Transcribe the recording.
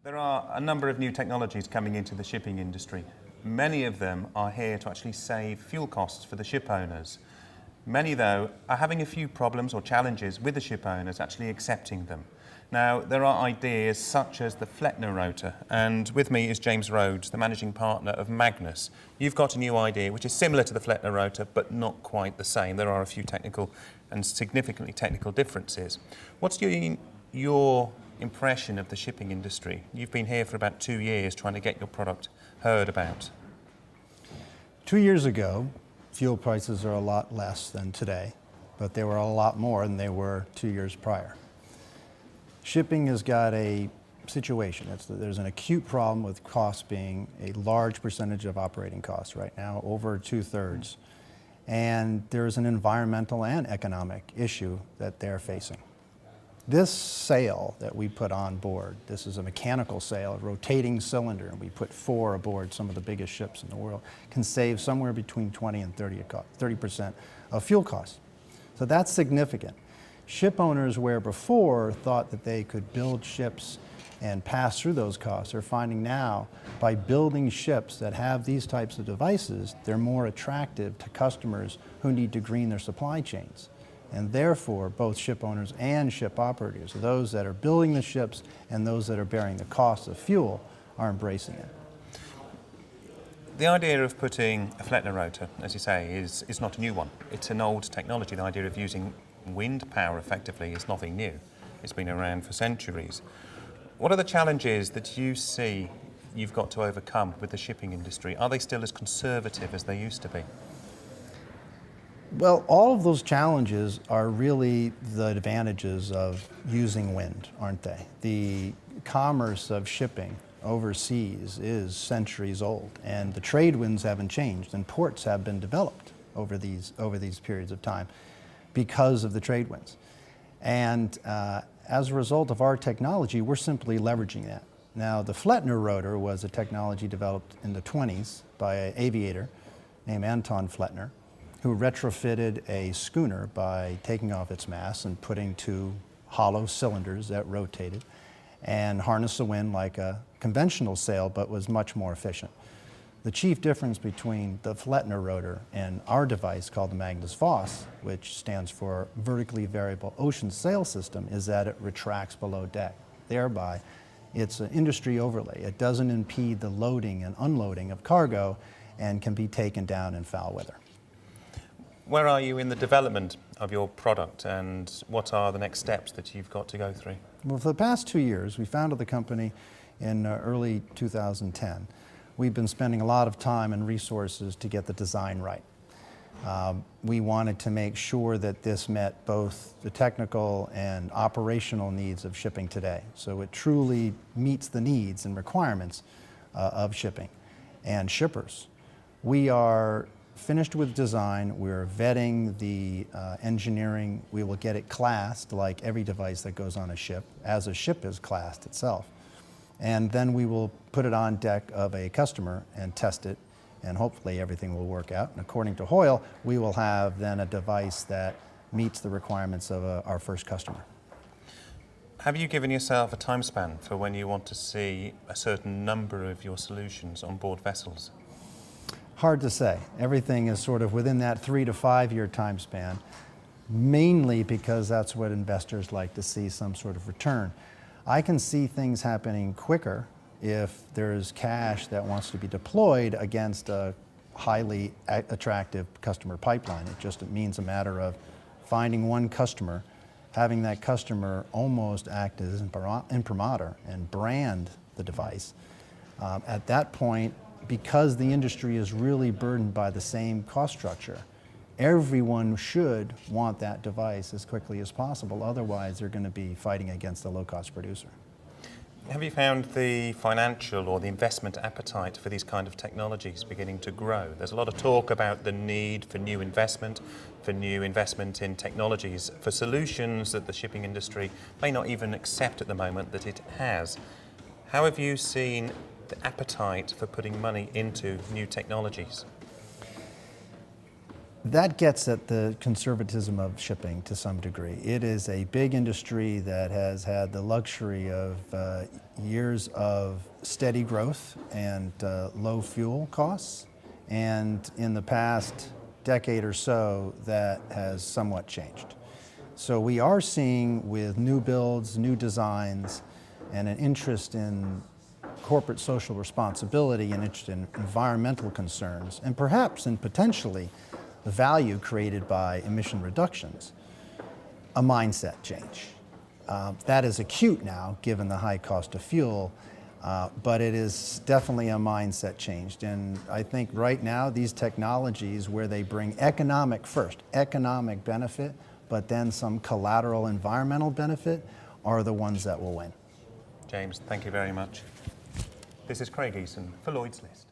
There are a number of new technologies coming into the shipping industry. Many of them are here to actually save fuel costs for the ship owners. Many, though, are having a few problems or challenges with the ship owners actually accepting them. Now, there are ideas such as the Flettner rotor, and with me is James Rhodes, the managing partner of Magnuss. You've got a new idea which is similar to the Flettner rotor, but not quite the same. There are a few technical and significantly technical differences. What's your impression of the shipping industry? You've been here for about 2 years trying to get your product heard about. 2 years ago, fuel prices are a lot less than today, but they were a lot more than they were 2 years prior. Shipping has got a situation. There's an acute problem with costs being a large percentage of operating costs right now, over 2/3. And there's an environmental and economic issue that they're facing. This sail that we put on board, this is a mechanical sail, a rotating cylinder, and we put 4 aboard some of the biggest ships in the world, can save somewhere between 20 and 30% of fuel costs. So that's significant. Ship owners, where before thought that they could build ships and pass through those costs, are finding now by building ships that have these types of devices, they're more attractive to customers who need to green their supply chains. And therefore, both ship owners and ship operators, those that are building the ships and those that are bearing the cost of fuel, are embracing it. The idea of putting a Flettner rotor, as you say, is not a new one. It's an old technology. The idea of using wind power effectively is nothing new. It's been around for centuries. What are the challenges that you see you've got to overcome with the shipping industry? Are they still as conservative as they used to be? Well, all of those challenges are really the advantages of using wind, aren't they? The commerce of shipping overseas is centuries old, and the trade winds haven't changed, and ports have been developed over these periods of time because of the trade winds. And as a result of our technology, we're simply leveraging that. Now, the Flettner rotor was a technology developed in the 1920s by an aviator named Anton Flettner, who retrofitted a schooner by taking off its mast and putting 2 hollow cylinders that rotated and harnessed the wind like a conventional sail, but was much more efficient. The chief difference between the Flettner rotor and our device called the Magnuss, which stands for Vertically Variable Ocean Sail System, is that it retracts below deck. Thereby, it's an industry overlay. It doesn't impede the loading and unloading of cargo and can be taken down in foul weather. Where are you in the development of your product, and what are the next steps that you've got to go through? Well, for the past 2 years, we founded the company in early 2010. We've been spending a lot of time and resources to get the design right. We wanted to make sure that this met both the technical and operational needs of shipping today, so it truly meets the needs and requirements of shipping and shippers. We are finished with design. We're vetting the engineering. We will get it classed like every device that goes on a ship, as a ship is classed itself. And then we will put it on deck of a customer and test it, and hopefully everything will work out. And according to Hoyle, we will have then a device that meets the requirements of our first customer. Have you given yourself a time span for when you want to see a certain number of your solutions on board vessels? Hard to say. Everything is sort of within that 3 to 5 year time span, mainly because that's what investors like to see, some sort of return. I can see things happening quicker if there's cash that wants to be deployed against a highly attractive customer pipeline. It just means a matter of finding one customer, having that customer almost act as an imprimatur and brand the device. At that point, because the industry is really burdened by the same cost structure, everyone should want that device as quickly as possible. Otherwise, they're going to be fighting against the low-cost producer. Have you found the financial or the investment appetite for these kind of technologies beginning to grow? There's a lot of talk about the need for new investment in technologies, for solutions that the shipping industry may not even accept at the moment that it has. How have you seen the appetite for putting money into new technologies? That gets at the conservatism of shipping to some degree. It is a big industry that has had the luxury of years of steady growth and low fuel costs. And in the past decade or so, that has somewhat changed. So we are seeing with new builds, new designs, and an interest in corporate social responsibility and interest in environmental concerns, and perhaps and potentially the value created by emission reductions, a mindset change. That is acute now, given the high cost of fuel, but it is definitely a mindset change. And I think right now, these technologies where they bring economic first, economic benefit, but then some collateral environmental benefit, are the ones that will win. James, thank you very much. This is Craig Eason for Lloyds List.